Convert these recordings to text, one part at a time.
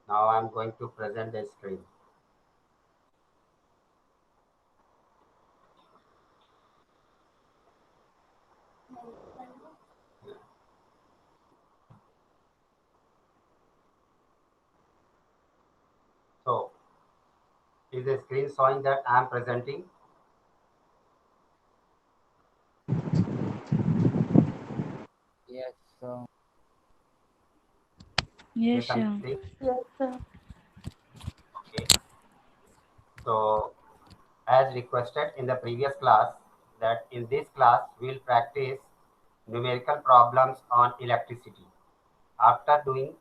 Now I'm going to present the screen. So is the screen showing that I'm presenting? Yes, sir. Yes, Yes, I'm sir. seeing. Yes, sir. Okay. So as requested in the previous class, that in this class we'll practice numerical problems on electricity. After doing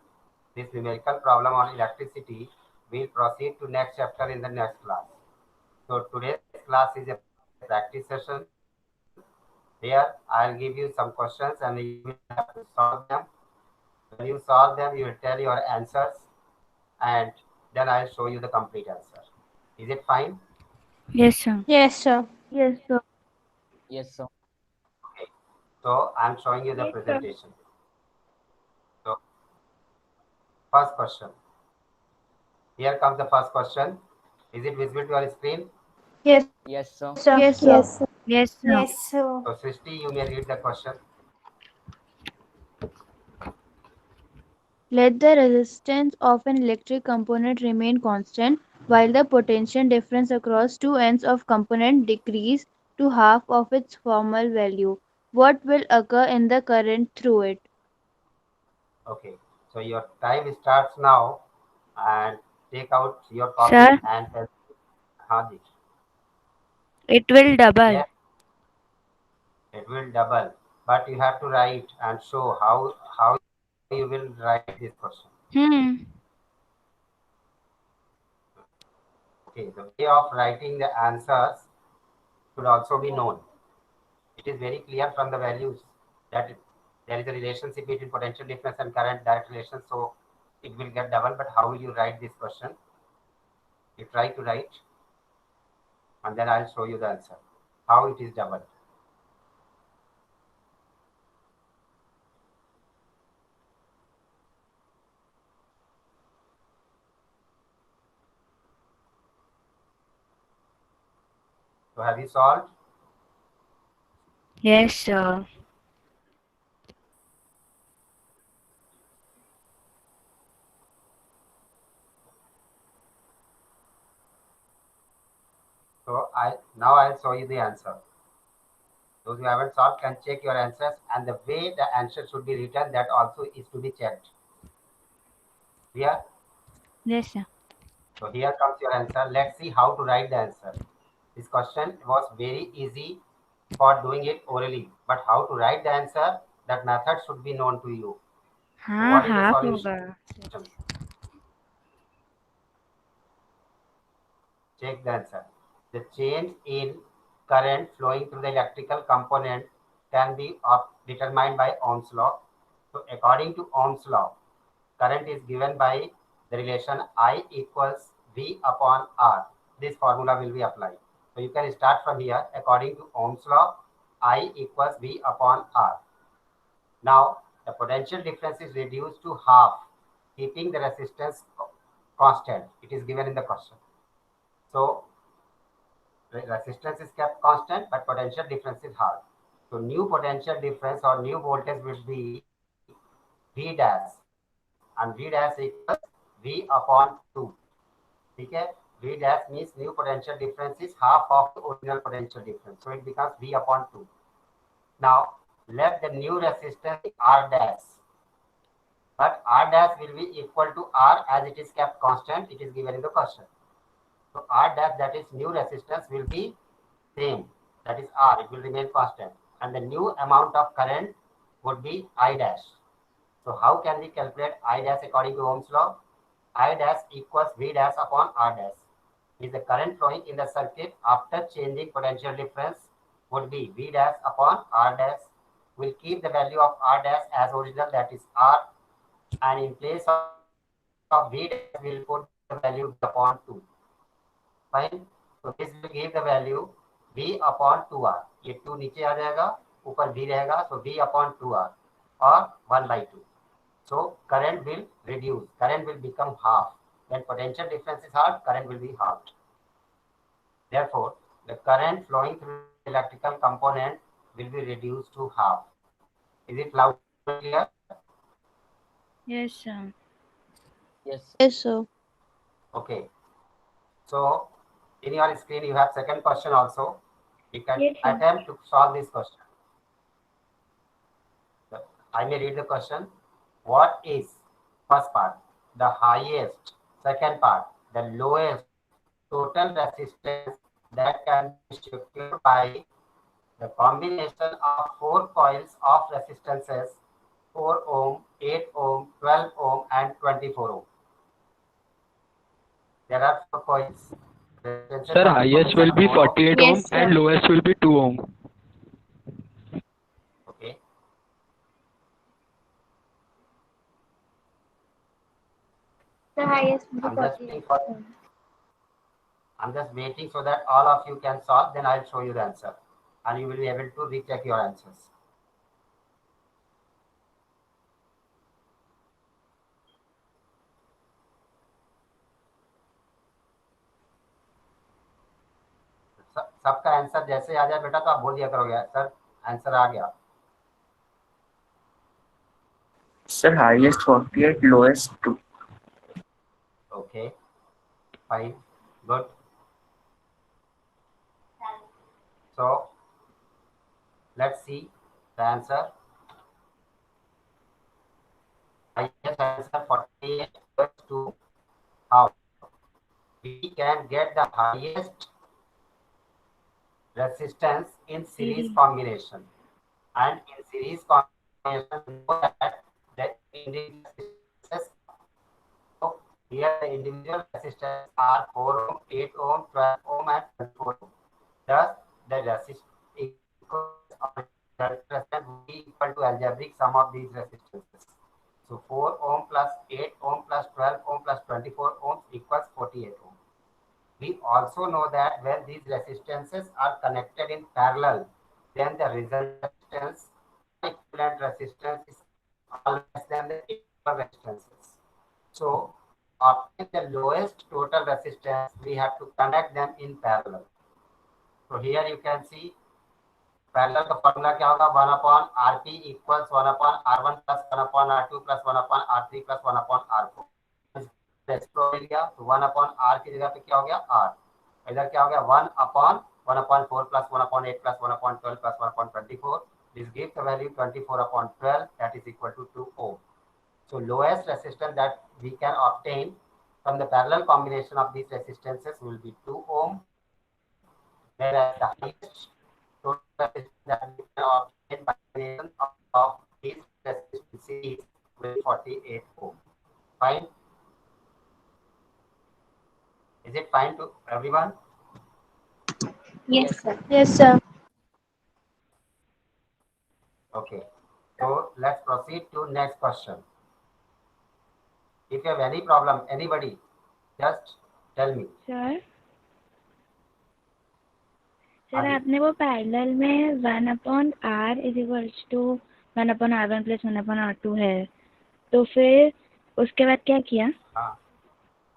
this numerical problem on electricity, we'll proceed to next chapter in the next class. So today's class is a practice session. Here I'll give you some questions and you will have to solve them. When you solve them, you will tell your answers and then I'll show you the complete answer. Is it fine? Yes, sir. Yes, sir. Yes, sir. Yes, sir. Okay. So I'm showing you the Yes, sir. presentation. So first question. Here comes the first question. Is it visible to your screen? Yes, sir. Yes, sir. Yes, Yes, sir. sir. Yes, sir. Yes, sir. So Srishti, you may read the question. Let the resistance of an electric component remain constant while the potential difference across two ends of component decrease to half of its former value. What will occur in the current through it? Okay. So your time starts now and take out your copy Sir, and pencil. Hadi. it will double. Yes, it will double. But you have to write and show how you will write this question. Hmm. Okay. The way of writing the answers should also be known. It is very clear from the values that there is a relationship between potential difference and current direct relation. So it will get double. But how will you write this question? You try to write and then I'll show you the answer. How it is double. So have you solved? Yes, sir. So I'll show you the answer. Those who haven't solved can check your answers and the way the answer should be written that also is to be checked. Here, Yes, sir. so here comes your answer. Let's see how to write the answer. This question was very easy for doing it orally, but how to write the answer, that method should be known to you. So हाँ what is the half solution? होगा. Check the answer. The change in current flowing through the electrical component can be determined by Ohm's law. So according to Ohm's law, current is given by the relation I equals V upon R. This formula will be applied. So you can start from here. According to Ohm's law, I equals V upon R. Now the potential difference is reduced to half, keeping the resistance constant. It is given in the question. So resistance is kept constant, but potential difference is half. So new potential difference or new voltage will be V dash, and V dash equals V upon 2. Okay? V dash means new potential difference is half of the original potential difference. So it becomes V upon 2. Now let the new resistance be R dash. But R dash will be equal to R as it is kept constant. It is given in the question. So R dash, that is new resistance, will be same. That is R. It will remain constant. And the new amount of current would be I dash. So how can we calculate I dash according to Ohm's law? I dash equals V dash upon R dash. Is the current flowing in the circuit after changing potential difference would be V dash upon R dash. We'll keep the value of R dash as original, that is R, and in place of V dash we'll put the value V upon 2. Fine. So this will give the value V upon 2R. ये 2 नीचे आ जाएगा, ऊपर V रहेगा, so V upon 2R or 1/2. So current will reduce, current will become half. When potential difference is half, current will be halved. Therefore, the current flowing through the electrical component will be reduced to half. Is it loud and clear? Yes, sir. Yes, sir. Yes, sir. Okay. So in your screen, you have second question also. You can Yes, sir. attempt to solve this question. I may read the question. What is first part? The highest. Second part, the lowest total resistance that can be secured by the combination of four coils of resistances 4 ohm, 8 ohm, 12 ohm, and 24 ohm. There are four coils. Resistances Sir, are highest combination will of be 4 ohm. 48 Yes, ohm sir. and lowest will be 2 ohm. Okay. The highest will be I'm just 48 waiting for. ohm. I'm just waiting so that all of you can solve. Then I'll show you the answer, and you will be able to recheck your answers. सबका answer जैसे आ जाए बेटा तो आप बोल दिया करोगे sir answer आ गया. Sir, highest 48, lowest 2. Okay, fine, good. So let's see the answer. Highest answer 48 to how we can get the highest resistance in series combination, and in series combination we know that the individual resistances. So here the individual resistance are 4 ohm, 8 ohm, 12 ohm, and 24 ohm. Thus, the resistance will be equal to algebraic sum of these resistances. So 4 ohm plus 8 ohm plus 12 ohm plus 24 ohm equals 48 ohm. We also know that when these resistances are connected in parallel, then the resistance equivalent resistance is all less than the equal resistances. So, obtain the lowest total resistance, we have to connect them in parallel. So here you can see parallel का formula क्या होगा 1 upon RP equals 1 upon R1 plus 1 upon R2 plus 1 upon R3 plus 1 upon R4 गया तो 1 upon are की जगह पे क्या हो गया आर इधर क्या हो गया 1 upon 4 plus 1 upon 8 plus 1 upon 12 plus 1 upon 24 this gives the value 24 upon 12 that is equal to 2 ohm. So lowest resistance that we can obtain from the parallel combination of these resistances will be 2 ohm, whereas the highest total resistance that we can obtain by combination of these resistances will be 48 ohm. Fine. Is it fine to everyone? Yes, sir. Yes, sir. Okay. So let's proceed to next question. If you have any problem, anybody, just tell me. Sir हाँ sir जी. आपने वो parallel में 1/r is equals to 1/r1 plus 1/r2 है तो फिर उसके बाद क्या किया? हाँ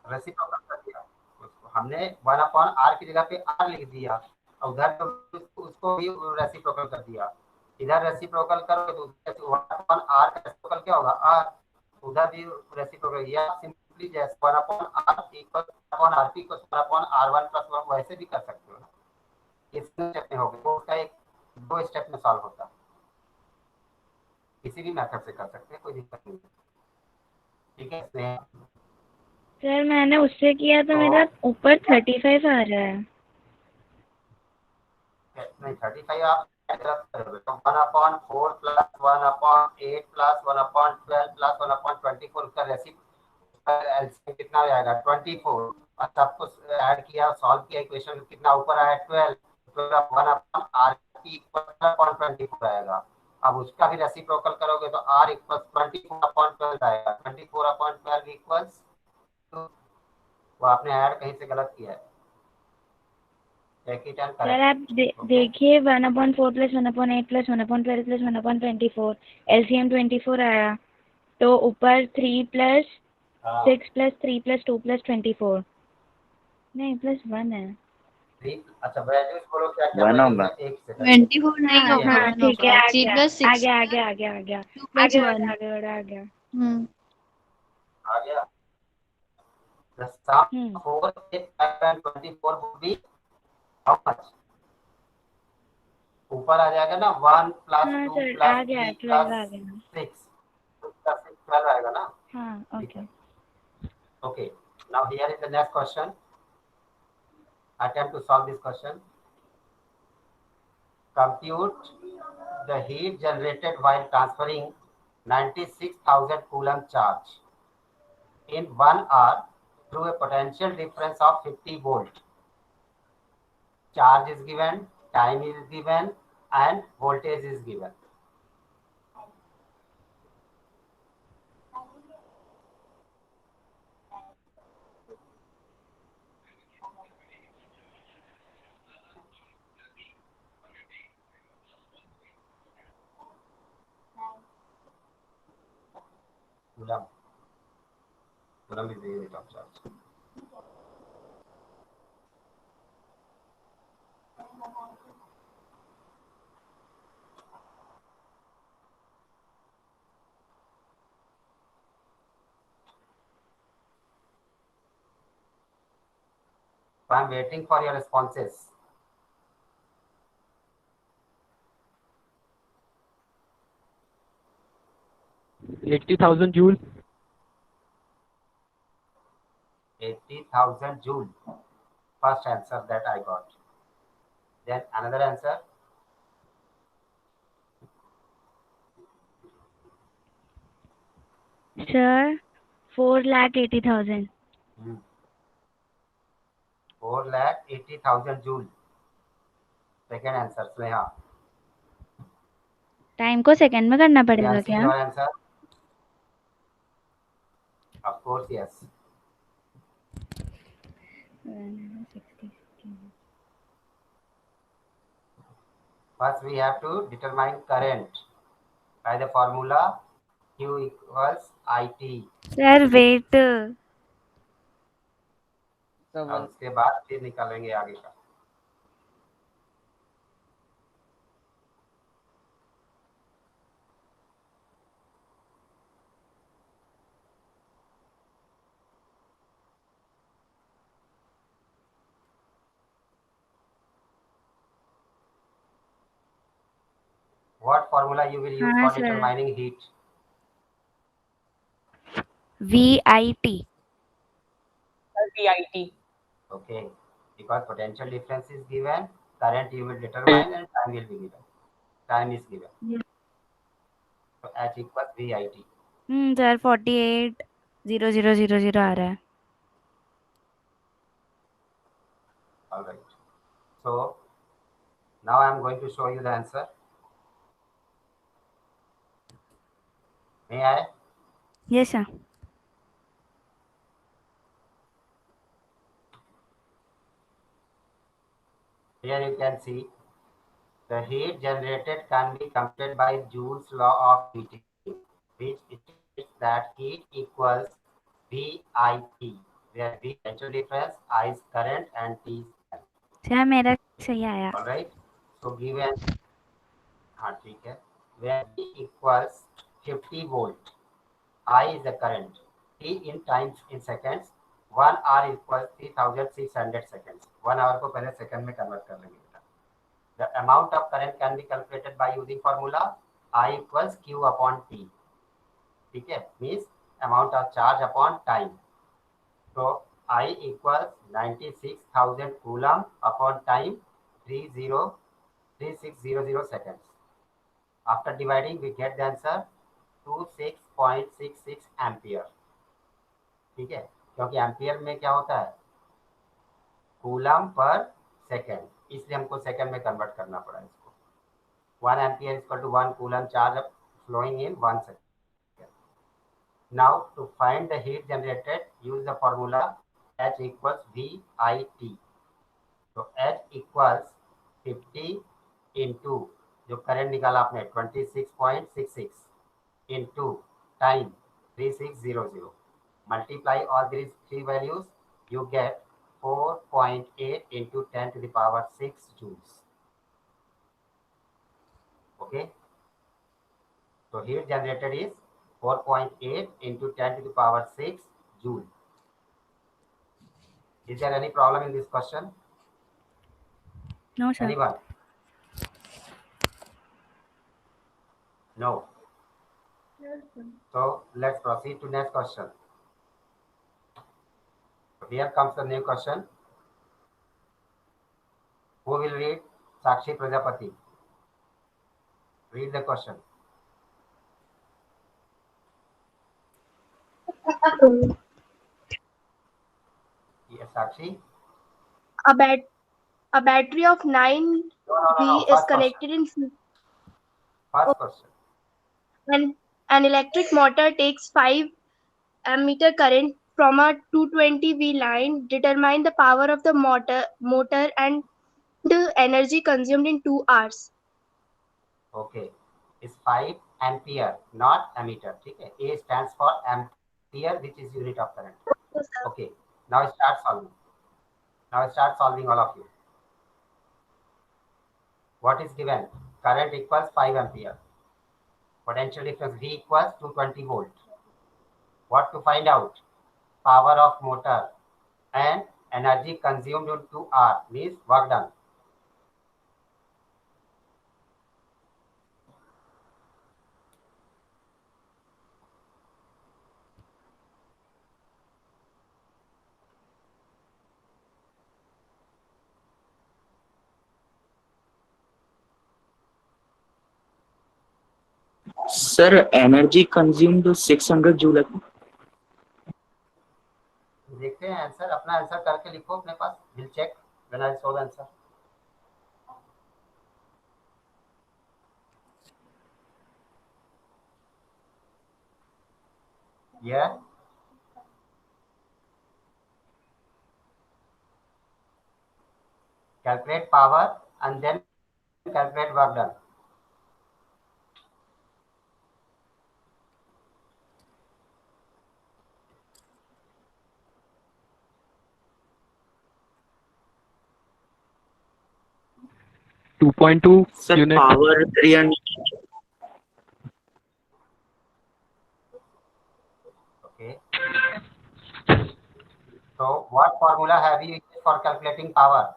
रेसिप्रोकल कर दिया उसको हमने 1 अपॉन आर की जगह पे आर लिख दिया और उधर उसको भी रेसिप्रोकल कर दिया. इधर रेसिप्रोकल करोगे तो 1 अपॉन आर का रेसिप्रोकल क्या होगा आर उधर भी रेसिप्रोकल या सिंपली जैसे 1 upon R equal 1 upon RP को 1 अपॉन आर1 प्लस 1 वैसे भी कर सकते हो ना. ये स्टेप में हो गया तो उसका एक 2 स्टेप में सॉल्व होता है. किसी भी मेथड से कर सकते हैं कोई दिक्कत नहीं. ठीक है सर मैंने उससे किया तो मेरा ऊपर 35 आ रहा है. नहीं 35 आप गलत करोगे तो 1 upon 4 plus 1 upon 8 plus 1 upon 12 plus 1 upon 24 का एलसीएम कितना आएगा 24 और सब कुछ ऐड किया सॉल्व किया इक्वेशन कितना ऊपर आया 12 तो 1 अपॉन आर की इक्वल अपॉन 24 आएगा. अब उसका भी रेसिप्रोकल करोगे तो r इक्वल्स 24 अपॉन 12 आएगा 24 अपॉन 12 इक्वल्स वो आपने ऐड कहीं से गलत किया है. सर आप देखिए 1/4 प्लस 1/8 प्लस 1/12 प्लस 1/24 एलसीएम 24 आया. तो ऊपर 3 प्लस हाँ 6 प्लस 3 प्लस 2 प्लस 24 नहीं +1 है। अच्छा वैल्यूज बोलो क्या क्या One वैल्यूज होगा। है, एक सेकंड 24 नहीं हाँ होगा, हाँ 1 ठीक है, होगा। आ 3 गया plus 6 आ गया आ गया आ गया आ गया 2 plus आगे 1. बढ़ा आगे बढ़ा आ गया। आ गया। The sum hmm of 4, 6, 5 and 24 would be how much? ऊपर आ जाएगा ना 1 प्लस हाँ 2 सर प्लस आ गया 3 12 आ प्लस गया। 6 प्लस 6 12 आएगा ना। हाँ ठीक ओके। है। Okay, now here is the next question. Attempt to solve this question. Compute the heat generated while transferring 96,000 coulomb charge in 1 hour through a potential difference of 50 volt. Charge is given, time is given, and voltage is given. Coulomb. Coulomb is the unit of charge. So I am waiting for your responses. Joule. 80,000 joule. First answer that I got. Then another answer. Sir 4,80,000। 4,80,000 joule. Second answer, Sneha. Time को second में करना पड़ेगा Can see क्या? your answer? Of course, yes. First, we have to determine current by the formula Q equals IT. Sir wait So और उसके बाद फिर निकालेंगे आगे का. What formula you will use हाँ for sir determining heat? VIT। VIT. Okay, because potential difference is given, current you will determine, and time will be given. Time is given. So H equals VIT. Sir 48,00,00 आ रहा है। All right. So now I am going to show you the answer. May I? Yes sir. Here you can see the heat generated can be computed by Joule's law of heating, which states that heat equals VIT, where V is potential difference, I is current, and T is time. Sir मेरा सही आया। All right. So given, हाँ ठीक है, where V equals 50 volt, I is the current, T in times in seconds, 1 hour equals 3,600 seconds. 1 hour को पहले second में convert कर लेंगे बेटा. The amount of current can be calculated by using formula I equals Q upon T. ठीक है, means amount of charge upon time. So I equals 96,000 coulomb upon time 3600 seconds. After dividing, we get the answer 26.66 ampere. ठीक है, क्योंकि ampere में क्या होता है, coulomb per second, इसलिए हमको सेकेंड में कन्वर्ट करना पड़ा इसको. 1 ampere is equal to 1 coulomb charge flowing in 1 second. Now to find the heat generated, use the formula H equals VIT. तो H equals 50 into जो करंट निकाला आपने 26.66 into time 3600. Multiply all these three values, you get 4.8 into 10 to the power 6 joules. Okay. So heat generated is 4.8 into 10 to the power 6 joule. Is there any problem in this question? No, sir. Anyone? No. So let's proceed to next question. Here comes the new question. Who will read? Sakshi Prajapati. Read the question. Yes, Sakshi. A battery of 9 No. V is First connected question. in First question. an electric motor takes 5 ammeter current from a 220 V line. Determine the power of the motor and the energy consumed in 2 hours. Okay. It's 5 ampere, not ammeter. Okay. A stands for ampere, which is unit of current. Okay. Now start solving. All of you. What is given? Current equals 5 ampere. Potential difference V equals 220 volt. What to find out? Power of motor and energy consumed in 2 hours means work done. Sir, energy consumed 600 joule. देखते हैं answer. अपना answer करके लिखो अपने पास. Will check when I solve the answer. Yeah. Calculate power and then calculate work done. Sir, unit. power 300. Okay. So what formula have you used for calculating power?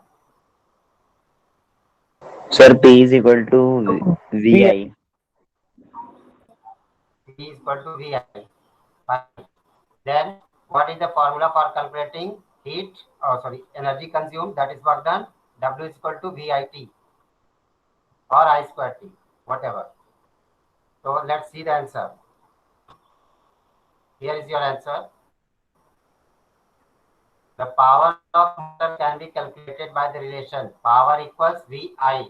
Sir, P is equal to VI. P is equal to VI. Fine. Then what is the formula for calculating heat? Energy consumed, that is work done. W is equal to VIT or I square T, whatever. So let's see the answer. Here is your answer. The power of motor can be calculated by the relation power equals VI.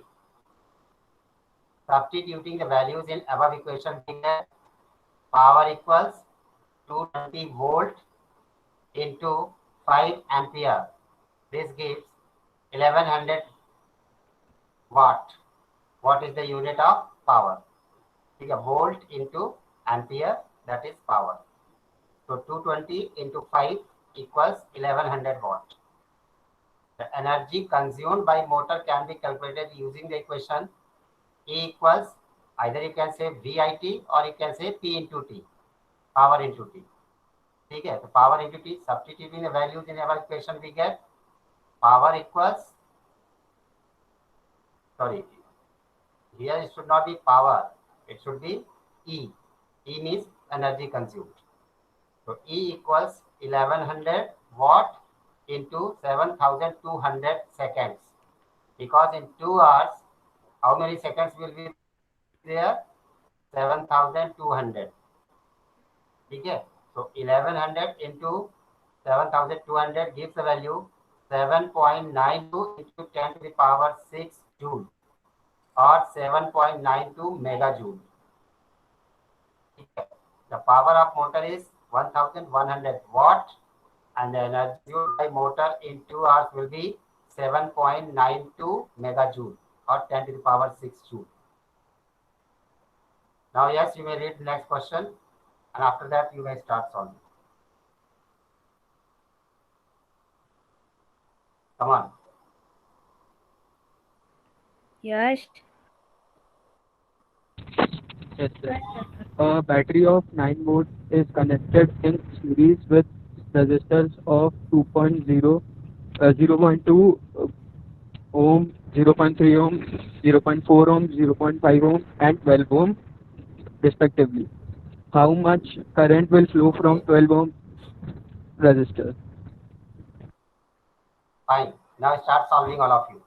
Substituting the values in above equation, we get power equals 220 volt into 5 ampere. This gives 1100 watt. What is the unit of power? Volt into ampere, that is power. So 220 into 5 equals 1100 watt. The energy consumed by motor can be calculated using the equation E equals, either you can say VIT or you can say P into T, power into T. Okay, so power into T, substituting the values in our equation, we get power equals, here it should not be power, it should be E. E means energy consumed. So E equals 1100 watt into 7200 seconds. Because in 2 hours, how many seconds will be there? 7200. Okay. So 1100 into 7200 gives the value 7.92 into 10 to the power 6 joule or 7.92 megajoule. Okay. The power of motor is 1100 watt and the energy used by motor in 2 hours will be 7.92 megajoule or 10 to the power 6 joule. Now yes, you may read the next question. and after that you may start solving. Come on. Yes. Yes, sir. A battery of 9 volts is connected in series with resistors of 0.2 ohm, 0.3 ohm, 0.4 ohm, 0.5 ohm, and 12 ohm, respectively. How much current will flow from 12 ohm resistor? Fine. Now start solving, all of you.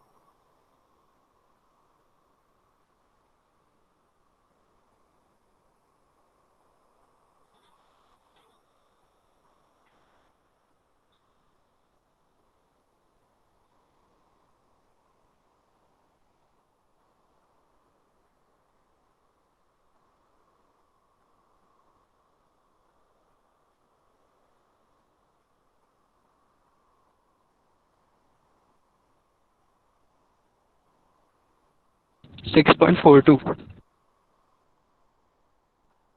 Six 6.42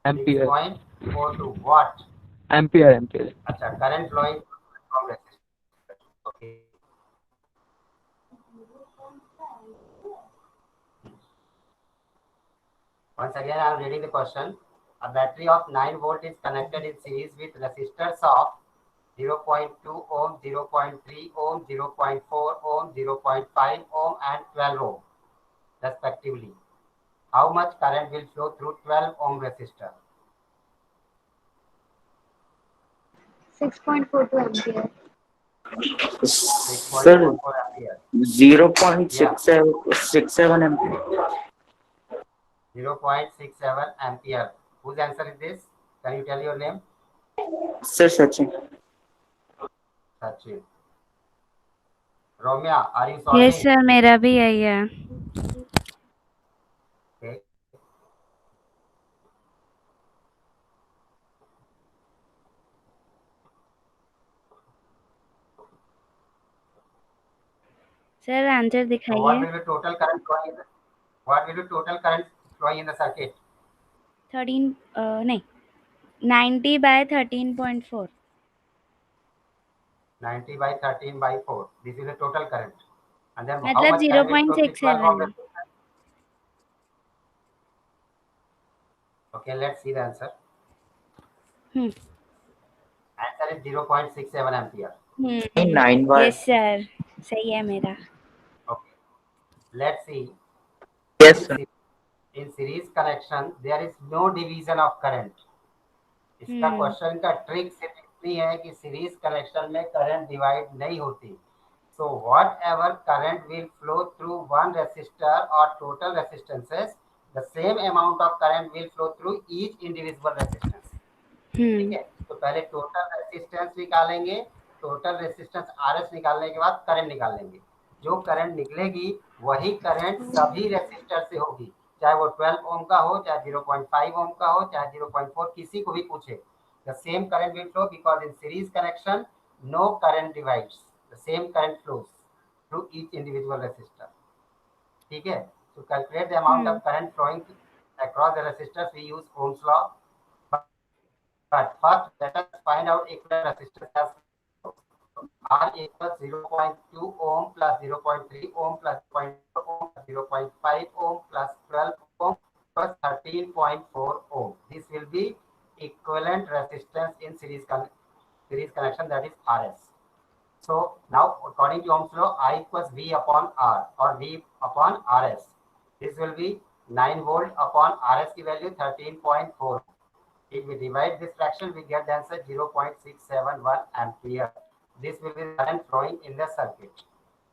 ampere. 6.42 what? Ampere. Acha, current flowing from resistor. Okay. Once again, I am reading the question. A battery of 9 volt is connected in series with resistors of 0.2 ohm, 0.3 ohm, 0.4 ohm, 0.5 ohm, and 12 ohm, respectively. How much current will flow through 12 ohm resistor? 6.42 ampere. 6.44 ampere. 0.67 ampere. 0.67 ampere. Whose answer is this? Can you tell your name? Sir, Sachin. Sachin. Romya, are you solving? Yes, sir. मेरा भी यही है. Okay. Sir answer So दिखाइए. what will be total current flowing in the, what will be total current flowing in the circuit? 13 नहीं 90 by 13.4. 90 by 13 by 4. This is the total current. And then how मतलब much current will flow through 12 ohm 0.67. resistor? Okay, let's see the answer. Answer is 0.67 ampere. 9 watt. Yes, sir. सही है मेरा. Okay. Let's see. Yes, sir. In series connection, there is no division of current. इसका question का trick सिर्फ इतनी है कि series connection में करंट डिवाइड नहीं होती. So whatever current will flow through one resistor or total resistances, the same amount of current will flow through each individual resistance. ठीक है, तो पहले टोटल रेसिस्टेंस निकालेंगे. टोटल रेसिस्टेंस RS निकालने के बाद करंट निकालेंगे. जो करंट निकलेगी वही करंट सभी रेसिस्टर से होगी, चाहे वो 12 ओम का हो, चाहे 0.5 ओम का हो, चाहे 0.4, किसी को भी पूछे. The same current will flow because in series connection no current divides. The same current flows through each individual resistor. ठीक है, to calculate the amount of current flowing across the resistors we use Ohm's law. But first, let us find out equivalent resistors as R equals 0.2 ohm plus 0.3 ohm plus 0.4 ohm plus 0.5 ohm plus 12 ohm plus 13.4 ohm. This will be equivalent resistance in series connection, that is RS. So now according to Ohm's law, I equals V upon R or V upon RS. This will be 9 volt upon RS की value 13.4. If we divide this fraction, we get the answer 0.671 ampere. This will be the current flowing in the circuit.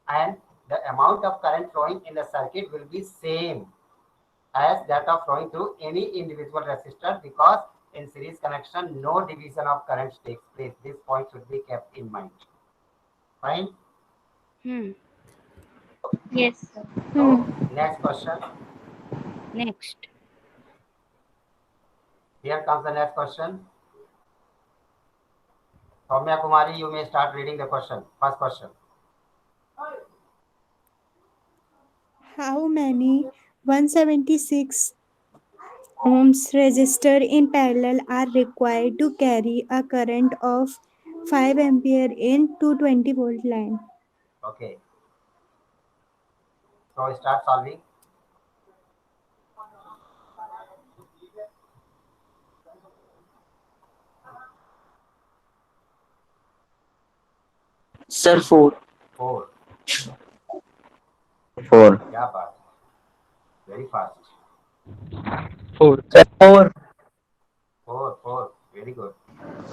And the amount of current flowing in the circuit will be same as that of flowing through any individual resistor, because in series connection, no division of currents takes place. This point should be kept in mind. Fine? Yes, sir. So, next question. Next. Here comes the next question. Soumya Kumari, you may start reading the question. First question. How many 176 ohms resistor in parallel are required to carry a current of 5 ampere in 220 volt line. Okay. So start solving. Sir, 4. 4. 4. क्या बात है, very fast. 4. Sir, 4. 4. Very good.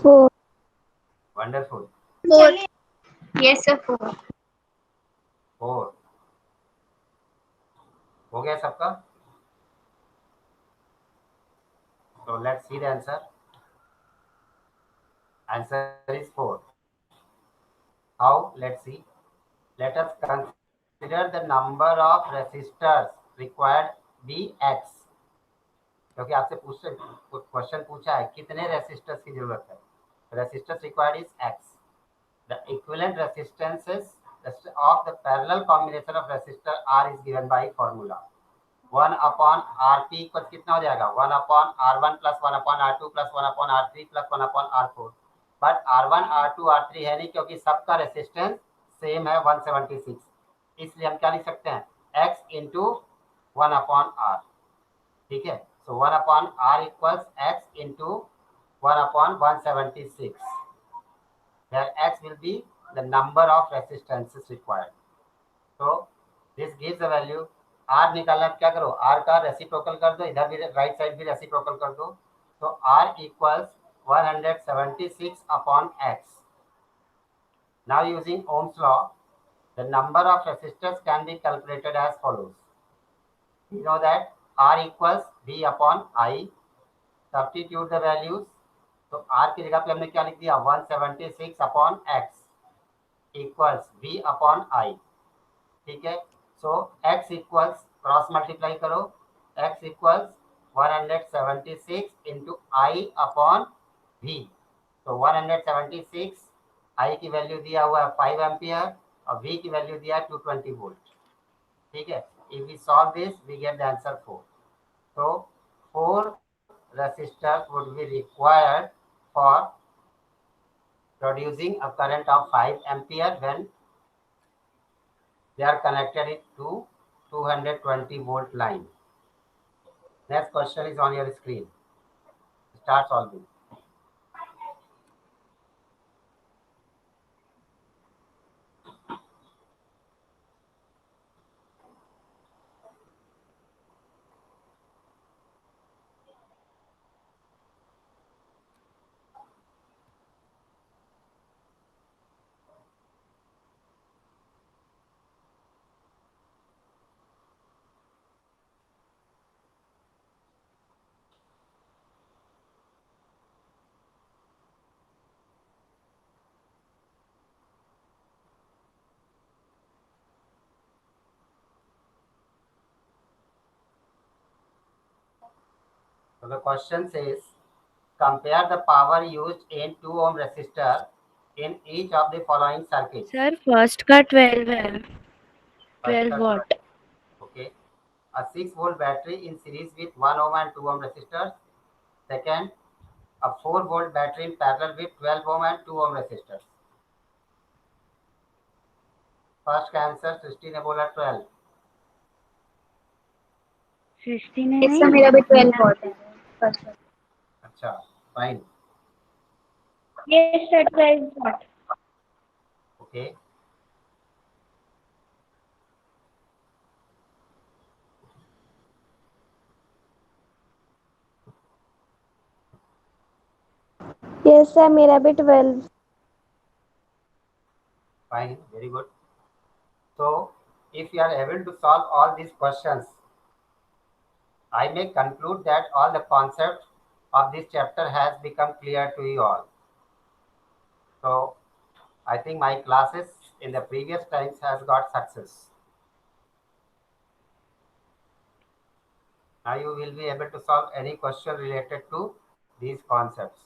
4. Wonderful. 4. Yes, sir. 4. 4. हो गया सबका? So let's see the answer. Answer is 4. How? Let's see. Let us consider the number of resistors required be x. क्योंकि आपसे question पूछा है कितने रेसिस्टर्स की जरूरत है. Resistors required is x. The equivalent resistances of the parallel combination of resistor R is given by formula. 1 upon Rp equals कितना हो जाएगा? 1 upon R1 plus 1 upon R2 plus 1 upon R3 plus 1 upon R4. But R1 R2 R3 है नहीं क्योंकि सबका resistance same है 176. इसलिए हम क्या लिख सकते हैं? x into 1 upon R. ठीक है. सो 1 upon R equals x into 1 upon 176. where x will be the number of resistances required. So this gives the value. R निकालना क्या करो? R का रेसिप्रोकल कर दो, इधर भी राइट साइड भी रेसिप्रोकल कर दो. तो R equals 176 upon x. Now using Ohm's law, the number of resistors can be calculated as follows. You know that R equals V upon I. Substitute the values. तो R की जगह पे हमने क्या लिख दिया? 176 upon x equals V upon I. ठीक है. सो x इक्वल्स क्रॉस मल्टीप्लाई करो. x equals 176 into I upon V. तो 176 I की वैल्यू दिया हुआ है 5 एम्पियर और V की वैल्यू दिया है 220 वोल्ट. ठीक है. If we solve this we get the answer 4. तो 4 resistors would be required for producing a current of 5 ampere when they are connected to 220 volt line. Next question is on your screen. Start solving. So the question says, compare the power used in 2 ohm resistor in each of the following circuits. Sir first का 12 है, First 12 watt. Okay. A 6 volt battery in series with 1 ohm and 2 ohm resistors. Second, a 4 volt battery in parallel with 12 ohm and 2 ohm resistors. First का answer सृष्टि ने बोला 12. सृष्टि ने Yes, sir. नहीं, मेरा भी 12 watt है. First one. अच्छा, fine. yes sir 12 watt. Okay. yes sir मेरा भी 12. Fine, very good. So, if you are able to solve all these questions, I may conclude that all the concepts of this chapter has become clear to you all. So, I think my classes in the previous times has got success. Now you will be able to solve any question related to these concepts.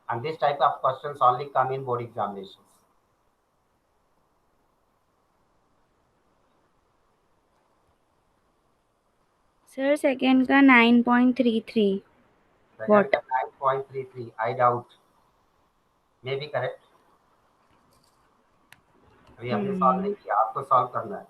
And this type of questions only come in board examinations. Sir second का 9.33 second का 9.33, I doubt, may be correct. अभी हमने solve नहीं किया, आपको solve करना है।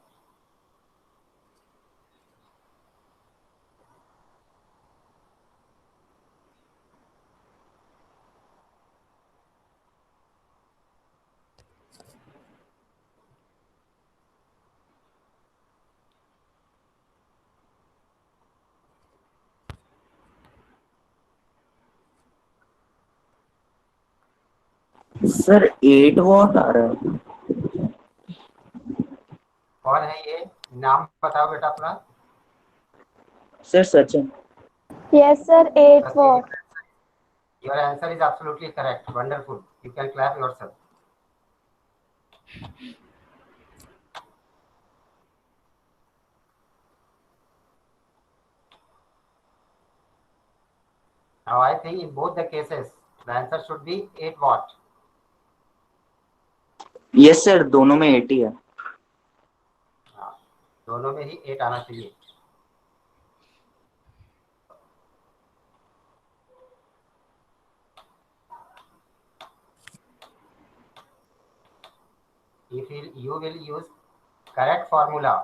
Sir 8 what आ रहा है। कौन है ये, नाम बताओ बेटा अपना। Sir Sachin. Yes, sir. 8 watt. Your answer is absolutely correct. Wonderful. You can clap yourself. Now I think in both the cases the answer should be 8 watt. Yes sir, दोनों में 8 ही है। हाँ, दोनों में ही 8 आना चाहिए। If you will use correct formula,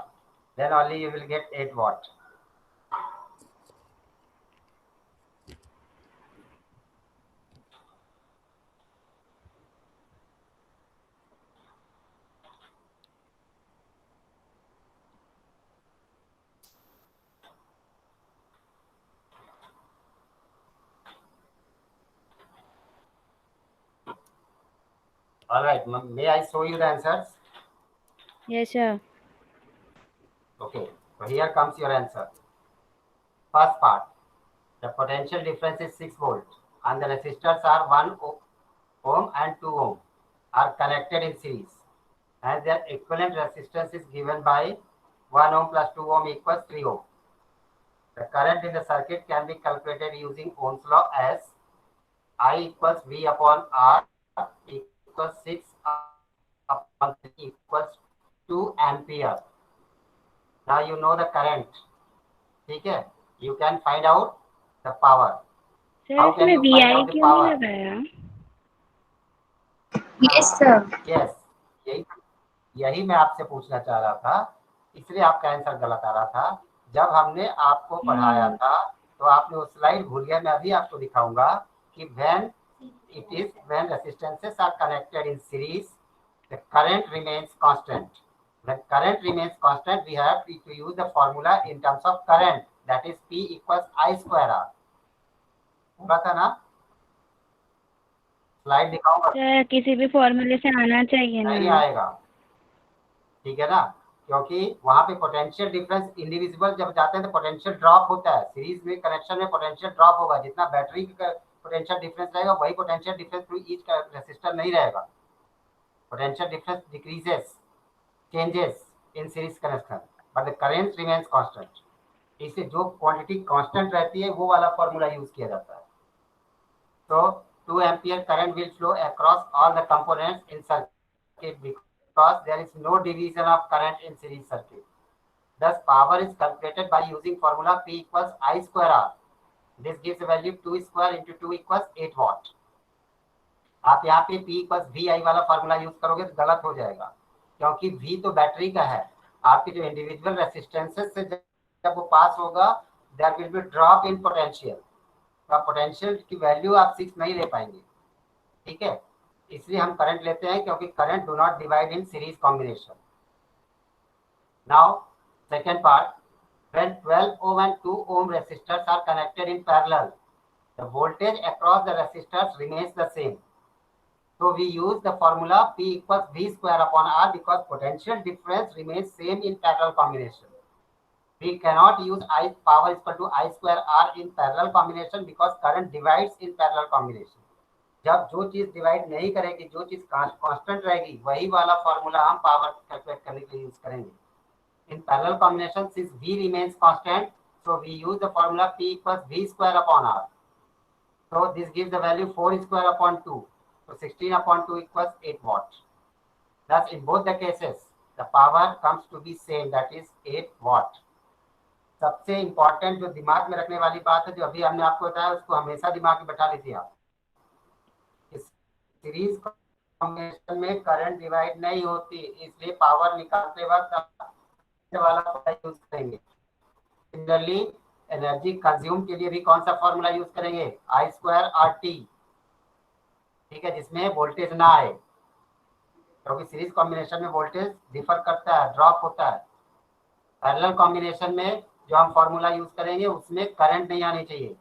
then only you will get 8 watt. All right, may I show you the answers? Yes, sir. Okay, so here comes your answer. First part, the potential difference is 6 volt and the resistors are 1 ohm and 2 ohm are connected in series, and their equivalent resistance is given by 1 ohm plus 2 ohm equals 3 ohm. The current in the circuit can be calculated using Ohm's law as I equals V upon R equals 6 upon 3 equals 2 ampere. Now you know the current. ठीक है? You can find out the power. Sir How can इसमें you find VI out the क्यों नहीं power? लगाया? Yes, sir. Yes, यही मैं आपसे पूछना चाह रहा था, इसलिए आपका आंसर गलत आ रहा था। जब हमने आपको पढ़ाया था तो आपने वो स्लाइड भूल गया। मैं अभी आपको दिखाऊंगा कि when resistances are connected in series, the current remains constant. When current remains constant, we have to use the formula in terms of current, that is P equals I square R. पता ना, slide दिखाऊंगा। Sir किसी भी फॉर्मूले से आना चाहिए नहीं ना। आएगा, ठीक है ना, क्योंकि वहां पे पोटेंशियल डिफरेंस इंडिविजुअल जब जाते हैं तो पोटेंशियल ड्रॉप होता है। सीरीज में कनेक्शन में पोटेंशियल ड्रॉप होगा, जितना बैटरी का पोटेंशियल डिफरेंस रहेगा वही potential difference through each resistor नहीं रहेगा। Potential difference decreases, changes in series connection, but the current remains constant. इससे जो क्वांटिटी कांस्टेंट रहती है वो वाला फॉर्मूला यूज किया जाता है। तो 2 ampere current will flow across all the components in circuit because there is no division of current in series circuit. Thus, power is calculated by using formula P equals I square R. This gives the value 2 square into 2 equals 8 watt. आप यहाँ पे P equals VI वाला formula use करोगे तो गलत हो जाएगा, क्योंकि V तो बैटरी का है। आपके जो इंडिविजुअल रेसिस्टेंसेस से जब वो पास होगा, there will be drop in potential. तो पोटेंशियल की वैल्यू आप 6 नहीं ले पाएंगे, ठीक है। इसलिए हम करंट लेते हैं, क्योंकि current do not divide in series combination. Now second part, when 12 ohm and 2 ohm resistors are connected in parallel, the voltage across the resistors remains the same. So we use the formula P equals V square upon R because potential difference remains same in parallel combination. We cannot use I power is equal to I square R in parallel combination because current divides in parallel combination. जब जो चीज divide नहीं करेगी, जो चीज constant रहेगी, वही वाला फॉर्मूला हम पावर कैलकुलेट करने के लिए यूज करेंगे। In parallel combination, since V remains constant, so we use the formula P equals V square upon R. So this gives the value 4 square upon 2. So 16 upon 2 equals 8 watt. Thus, in both the cases, the power comes to be same, that is 8 watt. सबसे important जो दिमाग में रखने वाली बात है, जो अभी हमने आपको बताया, उसको हमेशा दिमाग में बैठा लीजिए आप। इस सीरीज कॉम्बिनेशन में करंट डिवाइड नहीं होती, इसलिए पावर निकालते वक्त वाला यूज करेंगे। सिमिलरली एनर्जी कंज्यूम के लिए भी कौन सा फॉर्मूला यूज करेंगे? I2RT, ठीक है, जिसमें वोल्टेज ना आए, क्योंकि सीरीज कॉम्बिनेशन में वोल्टेज डिफर करता है, ड्रॉप होता है। पैरेलल कॉम्बिनेशन में जो हम फॉर्मूला यूज करेंगे उसमें करंट नहीं आनी चाहिए।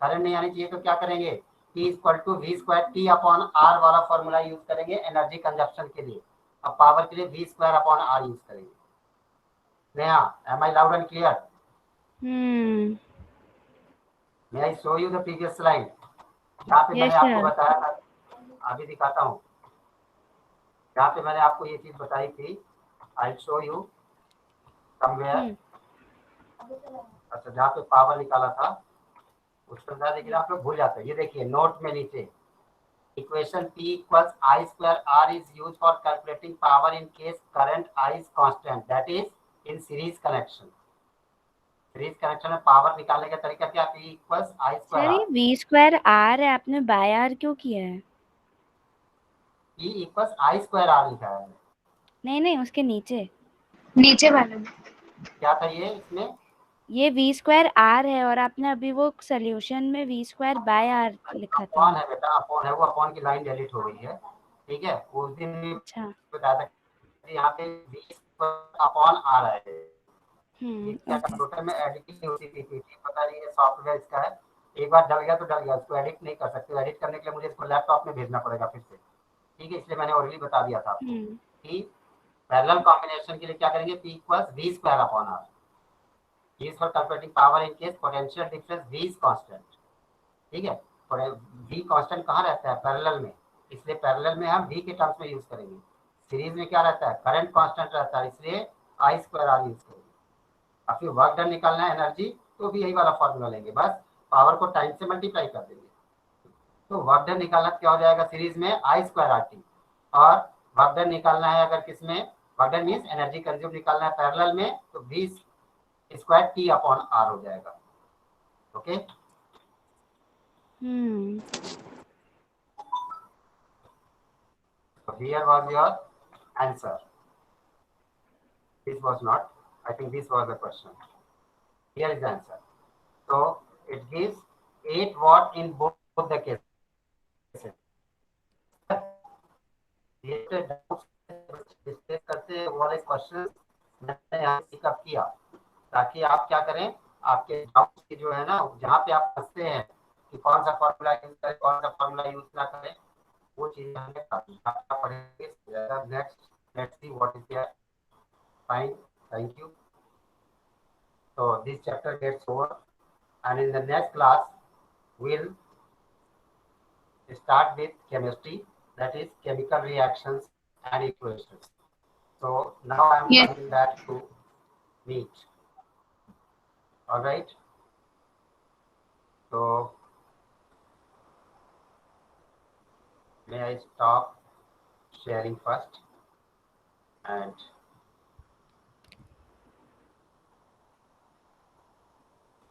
करंट नहीं आनी चाहिए तो क्या करेंगे? P = V²T/R वाला फॉर्मूला यूज करेंगे एनर्जी कंजप्शन के लिए। अब पावर के लिए V²/R यूज करेंगे। Neha, am I loud and clear? May I show you the previous slide? जहाँ पे मैंने आपको बताया था, अभी दिखाता हूँ, जहाँ पे मैंने आपको ये चीज बताई थी। I'll show you somewhere. अच्छा, जहाँ पे पावर निकाला था उस पर देखिए, आप लोग भूल जाते हैं। ये देखिए नोट में नीचे equation P = I2R is used for calculating power in case current I is constant, that is in series connection. Series connection में पावर निकालने का तरीका क्या? P = I2R। V²R है, आपने बाय आर क्यों किया है? P = I2R लिखा है। नहीं, उसके नीचे वाले में क्या था ये? इसमें ये V²R है और आपने अभी वो सोल्यूशन में V²/R लिखा था। अपॉन है बेटा, अपॉन है, वो अपॉन की लाइन डिलीट हो गई है, ठीक है। उस दिन भी बताया था कि यहाँ पे V/R है। क्या कंप्यूटर में एडिट नहीं होती थी, पता नहीं है सॉफ्टवेयर इसका है। एक बार डल गया तो डल गया, उसको एडिट नहीं कर सकते। एडिट करने के लिए मुझे इसको लैपटॉप में भेजना पड़ेगा फिर से, ठीक है। इसलिए मैंने ऑलरेडी बता दिया था आपको कि पैरेलल कॉम्बिनेशन के लिए क्या करेंगे? P = V²/R is for calculating power in case potential difference V is constant, ठीक है। V कांस्टेंट कहाँ रहता है? पैरेलल में, इसलिए पैरेलल में हम V के टर्म्स में यूज करेंगे। सीरीज में क्या रहता है? करंट कांस्टेंट रहता है, इसलिए I2R यूज करेंगे। अब फिर वर्क डन निकालना है एनर्जी, तो भी यही वाला फॉर्मूला लेंगे, बस पावर को टाइम से मल्टीप्लाई कर देंगे। तो वर्क डन निकालना क्या हो जाएगा? सीरीज में I2RT, और वर्क डन निकालना है अगर किसमें? Work done means energy consume निकालना है पैरेलल में, तो V²T/R हो जाएगा। Okay, so here was your answer. This was not, I think this was the question. Here is the answer. So it gives 8 watt in both the cases. ये discuss करते वाले question मैंने यहाँ pickup किया, ताकि आप क्या करें, आपके डाउट्स की जो है ना, जहाँ पे आप फंसते हैं कि कौन सा फॉर्मूला यूज करें, कौन सा फॉर्मूला यूज ना करें, वो चीजें हमें पढ़ेंगे। Next, let's see what is there. Fine, thank you. So this chapter gets over, and in the next class we'll start with chemistry, that is chemical reactions and equations. So now I am coming back to meet. All right. So may I stop sharing first and